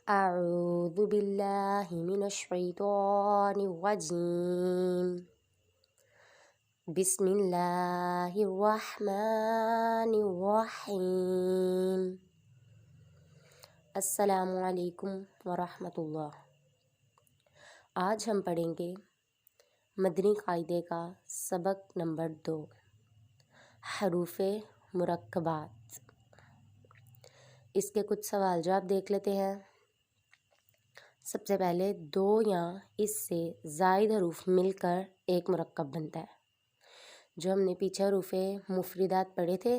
أعوذ بالله من الشيطان الرجيم بسم الله الرحمن الرحیم۔ السلام علیکم ورحمۃ اللہ۔ آج ہم پڑھیں گے مدنی قاعدے کا سبق نمبر 2، حروف مرکبات۔ اس کے کچھ سوال جواب دیکھ لیتے ہیں۔ سب سے پہلے 2 یا اس سے زائد حروف مل کر ایک مرکب بنتا ہے۔ جو ہم نے پیچھے حروف مفردات پڑھے تھے،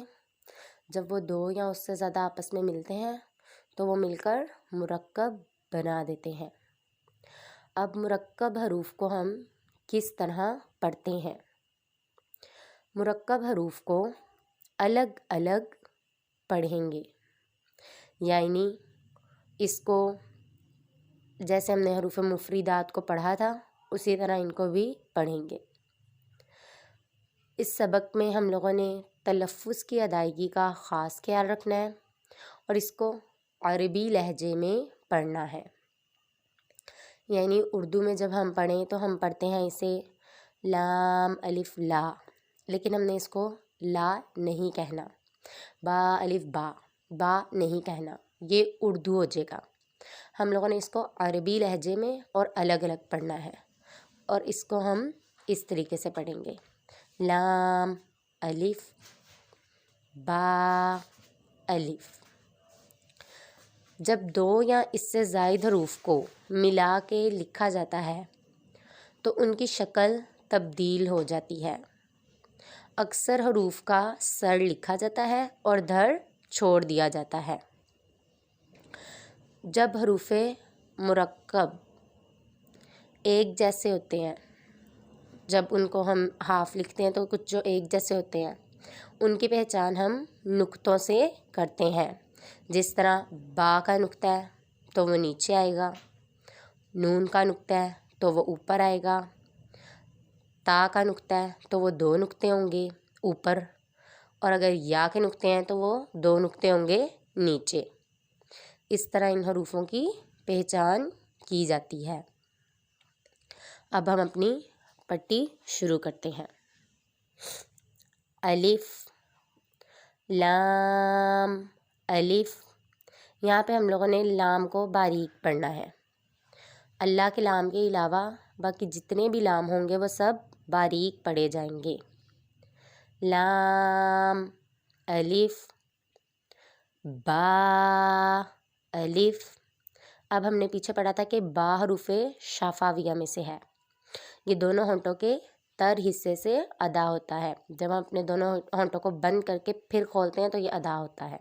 جب وہ 2 یا اس سے زیادہ آپس میں ملتے ہیں تو وہ مل کر مرکب بنا دیتے ہیں۔ اب مرکب حروف کو ہم کس طرح پڑھتے ہیں؟ مرکب حروف کو الگ الگ پڑھیں گے، یعنی اس کو جیسے ہم نے حروف مفردات کو پڑھا تھا اسی طرح ان کو بھی پڑھیں گے۔ اس سبق میں ہم لوگوں نے تلفظ کی ادائیگی کا خاص خیال رکھنا ہے اور اس کو عربی لہجے میں پڑھنا ہے۔ یعنی اردو میں جب ہم پڑھیں تو ہم پڑھتے ہیں اسے لام الف لا، لیکن ہم نے اس کو لا نہیں کہنا، با الف با، با نہیں کہنا، یہ اردو ہو جائے گا۔ ہم لوگوں نے اس کو عربی لہجے میں اور الگ الگ پڑھنا ہے، اور اس کو ہم اس طریقے سے پڑھیں گے: لام الف با الف۔ جب 2 یا اس سے زائد حروف کو ملا کے لکھا جاتا ہے تو ان کی شکل تبدیل ہو جاتی ہے۔ اکثر حروف کا سر لکھا جاتا ہے اور دھڑ چھوڑ دیا جاتا ہے۔ جب حروف مرکب ایک جیسے ہوتے ہیں، جب ان کو ہم ہاف لکھتے ہیں تو کچھ جو ایک جیسے ہوتے ہیں ان کی پہچان ہم نقطوں سے کرتے ہیں۔ جس طرح با کا نقطہ ہے تو وہ نیچے آئے گا، نون کا نقطہ ہے تو وہ اوپر آئے گا، تا کا نقطہ ہے تو وہ 2 نقطے ہوں گے اوپر، اور اگر یا کے نقطے ہیں تو وہ 2 نقطے ہوں گے نیچے۔ اس طرح ان حروفوں کی پہچان کی جاتی ہے۔ اب ہم اپنی پٹی شروع کرتے ہیں۔ الف لام الف۔ یہاں پہ ہم لوگوں نے لام کو باریک پڑھنا ہے۔ اللہ کے لام کے علاوہ باقی جتنے بھی لام ہوں گے وہ سب باریک پڑھے جائیں گے۔ لام الف با الف۔ اب ہم نے پیچھے پڑھا تھا کہ با حروف شفاویہ میں سے ہے، یہ دونوں ہونٹوں کے تر حصے سے ادا ہوتا ہے۔ جب ہم اپنے دونوں ہونٹوں کو بند کر کے پھر کھولتے ہیں تو یہ ادا ہوتا ہے۔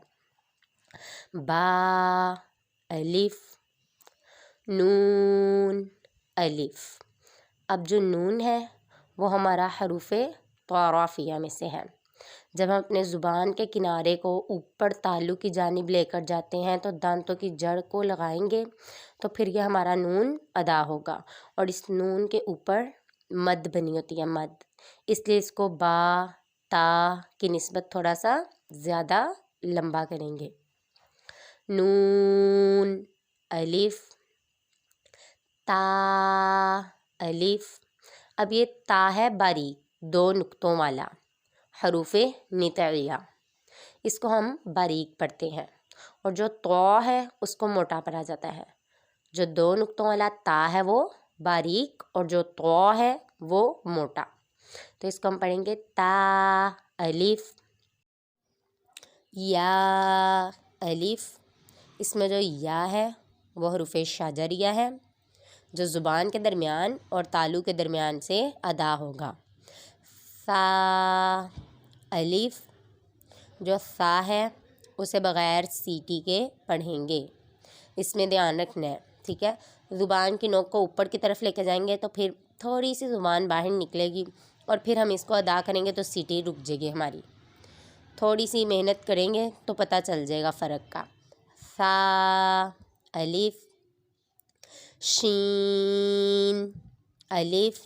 با الف نون الف۔ اب جو نون ہے وہ ہمارا حروف طرافیہ میں سے ہے۔ جب ہم اپنے زبان کے کنارے کو اوپر تالو کی جانب لے کر جاتے ہیں تو دانتوں کی جڑ کو لگائیں گے تو پھر یہ ہمارا نون ادا ہوگا، اور اس نون کے اوپر مد بنی ہوتی ہے، مد، اس لیے اس کو با تا کی نسبت تھوڑا سا زیادہ لمبا کریں گے۔ نون الف تا الف۔ اب یہ تا ہے باریک 2 نقطوں والا حروف نطعیہ، اس کو ہم باریک پڑھتے ہیں، اور جو تو ہے اس کو موٹا پڑھا جاتا ہے۔ جو 2 نقطوں والا تا ہے وہ باریک اور جو تو ہے وہ موٹا، تو اس کو ہم پڑھیں گے تا الف یا الف۔ اس میں جو یا ہے وہ حروف شجریہ ہے، جو زبان کے درمیان اور تالو کے درمیان سے ادا ہوگا۔ سا الف۔ جو سا ہے اسے بغیر سیٹی کے پڑھیں گے، اس میں دھیان رکھنا ہے، ٹھیک ہے۔ زبان کی نوک کو اوپر کی طرف لے کے جائیں گے تو پھر تھوڑی سی زبان باہر نکلے گی، اور پھر ہم اس کو ادا کریں گے تو سیٹی رک جائے گی ہماری۔ تھوڑی سی محنت کریں گے تو پتہ چل جائے گا فرق کا۔ سا الف شین الف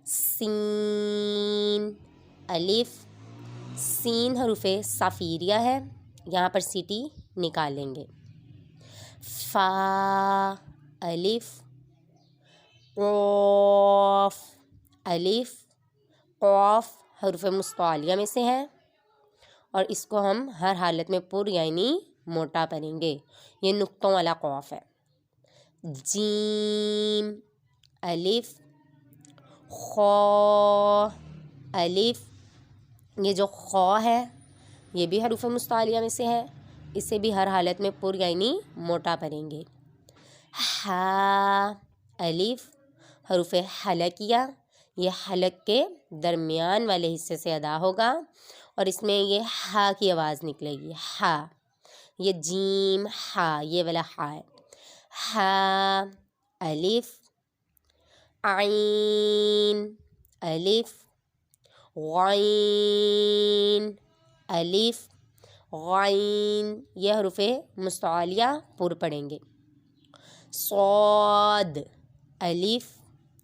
سین الف۔ سین حروف صافیریہ ہے، یہاں پر سیٹی نکالیں گے۔ فا الف قاف الف قاف حروف مستعلیہ میں سے ہے اور اس کو ہم ہر حالت میں پر یعنی موٹا پڑھیں گے. یہ نقطوں والا قاف ہے. جیم الف خا الف، یہ جو خا ہے یہ بھی حروف مستعلیہ میں سے ہے، اسے بھی ہر حالت میں پر یعنی موٹا پڑھیں گے. ہا الف حروف حلقیہ، یہ حلق کے درمیان والے حصے سے ادا ہوگا اور اس میں یہ ہا کی آواز نکلے گی. ہا، یہ جیم ہا یہ والا ہا ہے. ہا الف عین الف غین الف غین، یہ حروف مستعلیہ پر پڑھیں گے. صاد الف،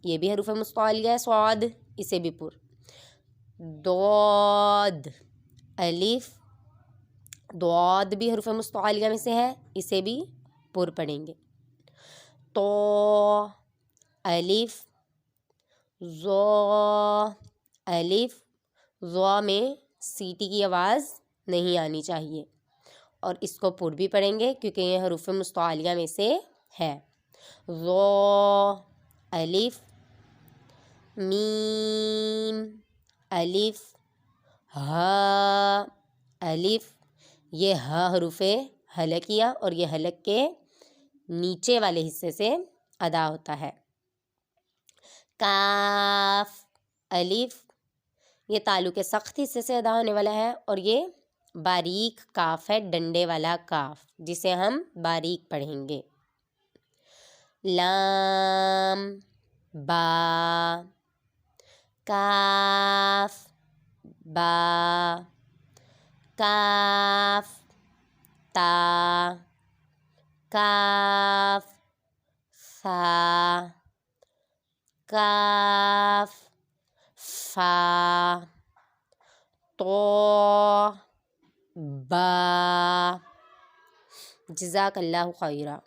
یہ بھی حروف مستعلیہ ہے صاد، اسے بھی پر. ضاد الف، ضاد بھی حروف مستعلیہ میں سے ہے، اسے بھی پر پڑھیں گے. طا الف ظا الف، ظا میں سیٹی کی آواز نہیں آنی چاہیے اور اس کو پر بھی پڑھیں گے کیونکہ یہ حروف مستعلیہ میں سے ہے. ظا الف میم الف ہا الف، یہ ہا حروف حلقیہ اور یہ حلق کے نیچے والے حصے سے ادا ہوتا ہے. کاف الف، یہ تالو کے سخت حصے سے ادا ہونے والا ہے اور یہ باریک کاف ہے، ڈنڈے والا کاف جسے ہم باریک پڑھیں گے. لام با کاف با کاف تا کاف ثا کاف فا طا با. جزاک اللہ خیرہ.